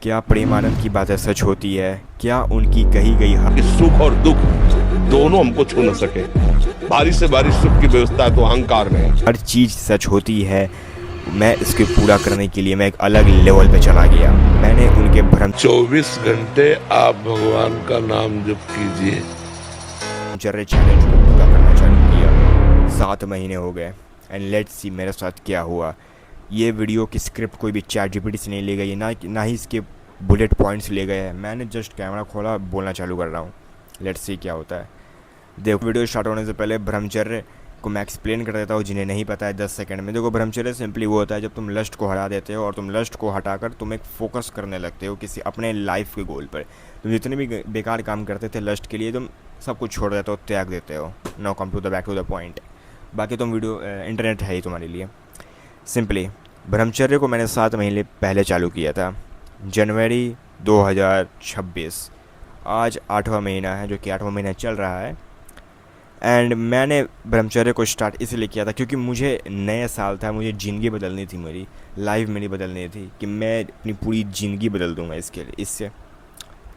क्या प्रेमानंद की बातें सच होती है? क्या उनकी कही गई कि सुख और दुख दोनों हमको छू न सके। बारिश से बारिश सुख की व्यवस्था तो अहंकार में है। हर चीज़ सच होती है? मैं इसके पूरा करने के लिए मैं एक अलग लेवल पे चला गया। मैंने उनके भ्रम 24 घंटे आप भगवान का नाम जप कीजिए। ब्रह्मचर्य चैलेंज को पूरा करना चालू किया। 7 महीने हो गए एंड लेट्स सी मेरे साथ क्या हुआ। ये वीडियो की स्क्रिप्ट कोई भी चैट जीपीटी से नहीं ली गई, ना ही इसके बुलेट पॉइंट्स ले गए हैं। मैंने जस्ट कैमरा खोला, बोलना चालू कर रहा हूँ। लेट्स सी क्या होता है। देखो, वीडियो स्टार्ट होने से पहले ब्रह्मचर्य को मैं एक्सप्लेन कर देता हूँ जिन्हें नहीं पता है 10 सेकंड में। देखो, ब्रह्मचर्य सिंपली वो होता है जब तुम लस्ट को हटा देते हो और तुम लस्ट को हटाकर तुम एक फोकस करने लगते हो किसी अपने लाइफ के गोल पर। तुम जितने भी बेकार काम करते थे लस्ट के लिए, तुम सब कुछ छोड़ देते हो, त्याग देते हो। Now come to the back to the point. बाकी तुम वीडियो इंटरनेट है ही तुम्हारे लिए। सिंपली ब्रह्मचर्य को मैंने 7 महीने पहले चालू किया था, जनवरी 2026। आज 8वां महीना है, जो कि 8वां महीना चल रहा है। एंड मैंने ब्रह्मचर्य को स्टार्ट इसलिए किया था क्योंकि मुझे नया साल था, मुझे ज़िंदगी बदलनी थी, मेरी लाइफ मेरी बदलनी थी कि मैं अपनी पूरी ज़िंदगी बदल दूंगा इसके लिए, इससे,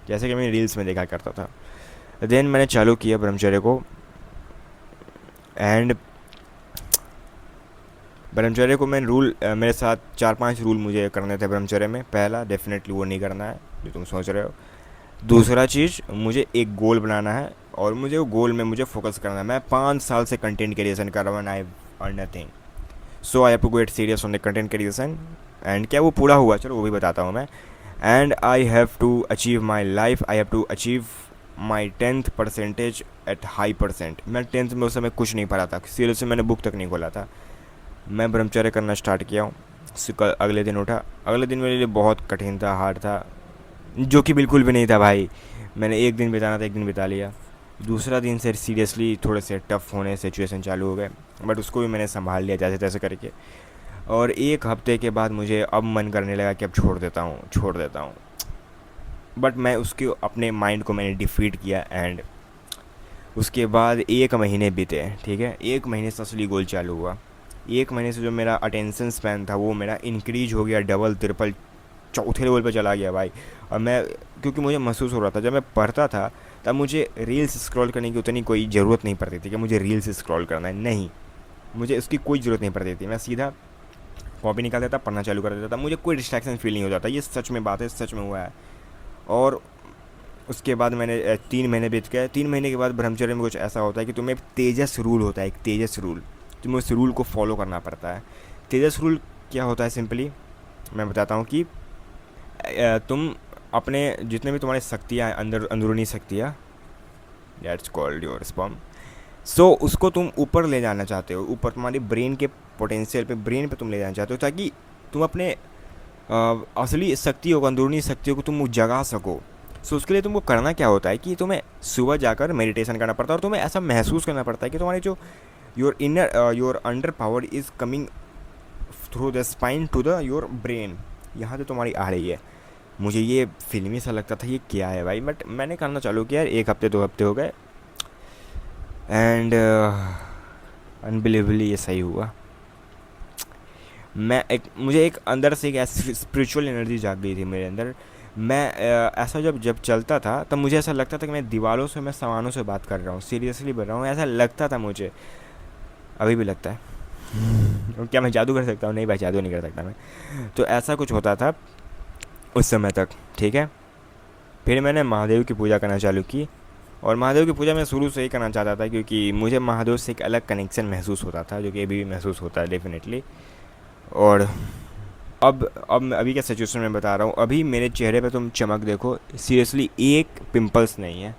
जैसे कि मैं रील्स में देखा करता था। देन मैंने चालू किया ब्रह्मचर्य को। एंड ब्रह्मचर्य को मैं मेरे साथ 4-5 रूल मुझे करने थे ब्रह्मचर्य में। पहला, डेफिनेटली वो नहीं करना है जो तुम सोच रहे हो। दूसरा चीज़, मुझे एक गोल बनाना है और मुझे वो गोल में मुझे फोकस करना है। मैं 5 साल से कंटेंट क्रिएशन कर रहा हूँ and I earn nothing, so I have to get serious on the content creation. And क्या वो पूरा हुआ, चलो वो भी बताता हूँ मैं। And I have to achieve my life, I have to achieve my 10th percentage at high percent. मैं 10th में उस समय कुछ नहीं पढ़ा था, सीरियसली मैंने बुक तक नहीं खोला था। मैं ब्रह्मचर्य करना स्टार्ट किया हूँ। अगले दिन उठा। अगले दिन मेरे लिए बहुत कठिन था, हार्ड था, जो कि बिल्कुल भी नहीं था भाई। मैंने एक दिन बिताना था, एक दिन बिता लिया। दूसरा दिन से सीरियसली थोड़े से टफ़ होने सिचुएशन चालू हो गए, बट उसको भी मैंने संभाल लिया जैसे तैसे करके। और 1 हफ्ते के बाद मुझे अब मन करने लगा कि अब छोड़ देता हूँ। बट मैं उसके अपने माइंड को मैंने डिफीट किया। एंड उसके बाद 1 महीने बीते, ठीक है। 1 महीने से असली गोल चालू हुआ। 1 महीने से जो मेरा अटेंशन स्पैन था वो मेरा इंक्रीज हो गया, डबल ट्रिपल चौथे लेवल पे चला गया भाई। और मैं, क्योंकि मुझे महसूस हो रहा था जब मैं पढ़ता था तब मुझे रील्स स्क्रॉल करने की उतनी कोई ज़रूरत नहीं पड़ती थी कि मुझे रील्स स्क्रॉल करना है, नहीं, मुझे उसकी कोई ज़रूरत नहीं पड़ती थी। मैं सीधा कॉपी निकाल देता, पढ़ना चालू कर देता था, मुझे कोई डिस्ट्रैक्शन फील नहीं हो जाता। ये सच में बात है, सच में हुआ है। और उसके बाद मैंने 3 महीने बीत गए। 3 महीने के बाद ब्रह्मचर्य में कुछ ऐसा होता है कि तुम्हें तेजस रूल होता है, एक तेजस रूल, तुम्हें उस रूल को फॉलो करना पड़ता है। तेजस रूल क्या होता है, सिंपली मैं बताता हूँ कि तुम अपने जितने भी तुम्हारी शक्तियाँ अंदरूनी शक्तियाँ, दैट्स कॉल्ड योर स्पर्म, सो उसको तुम ऊपर ले जाना चाहते हो, ऊपर तुम्हारी ब्रेन के पोटेंशियल पे, ब्रेन पे तुम ले जाना चाहते हो, ताकि तुम अपने असली शक्तियों को, अंदरूनी शक्तियों को तुम जगा सको। सो उसके लिए तुमको करना क्या होता है कि तुम्हें सुबह जाकर मेडिटेशन करना पड़ता है और तुम्हें ऐसा महसूस करना पड़ता है कि तुम्हारी जो your under power is coming through the spine to the your brain, यहाँ से तुम्हारी आ रही है। मुझे ये फिल्मी सा लगता था ये क्या है भाई, बट मैंने करना चालू किया। 1 हफ्ते 2 हफ्ते हो गए एंड अनबिलीवेबली ये सही हुआ। मुझे एक अंदर से एक ऐसी स्पिरिचुअल एनर्जी जाग गई थी मेरे अंदर। मैं ऐसा जब चलता था तब मुझे ऐसा लगता था कि मैं दीवारों से, मैं सामानों से बात कर रहा हूँ, सीरियसली बोल रहा हूँ, ऐसा लगता था मुझे। अभी भी लगता है। और क्या मैं जादू कर सकता हूँ? नहीं भाई, जादू नहीं कर सकता मैं। तो ऐसा कुछ होता था उस समय तक, ठीक है। फिर मैंने महादेव की पूजा करना चालू की। और महादेव की पूजा मैं शुरू से ही करना चाहता था क्योंकि मुझे महादेव से एक अलग कनेक्शन महसूस होता था, जो कि अभी भी महसूस होता है डेफिनेटली। और अभी क्या सिचुएशन में बता रहा हूँ, अभी मेरे चेहरे पे तुम चमक देखो, सीरियसली एक पिंपल्स नहीं है।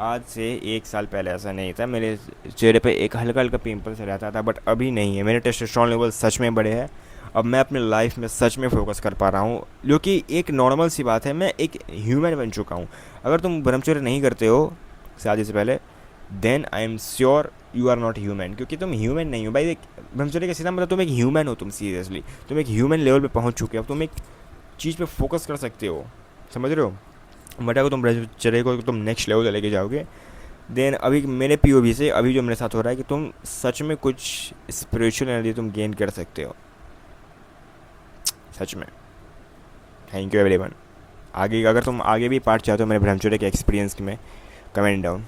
आज से 1 साल पहले ऐसा नहीं था, मेरे चेहरे पे एक हल्का हल्का पिंपल्स रहता था, बट अभी नहीं है। मेरे टेस्टोस्टेरोन लेवल सच में बढ़े हैं। अब मैं अपने लाइफ में सच में फोकस कर पा रहा हूँ, जो कि एक नॉर्मल सी बात है। मैं एक ह्यूमन बन चुका हूँ। अगर तुम ब्रह्मचर्य नहीं करते हो शादी से पहले, then I am sure you are not human, क्योंकि तुम ह्यूमन नहीं हो भाई। ब्रह्मचर्य का सीधा मतलब तुम एक ह्यूमन हो, तुम सीरियसली तुम एक ह्यूमन लेवल पे पहुंच चुके हो। अब तुम एक चीज़ पे फोकस कर सकते हो, समझ रहे हो। बट अगर तुम ब्रह्मचर्य को तुम नेक्स्ट लेवल लेके जाओगे, देन अभी मेरे पीओवी से अभी जो मेरे साथ हो रहा है कि तुम सच में कुछ स्पिरिचुअल एनर्जी तुम गेन कर सकते हो, सच में। Thank you everyone. आगे अगर तुम आगे भी पार्ट चाहते हो मेरे ब्रह्मचर्य के एक्सपीरियंस में, कमेंट डाउन।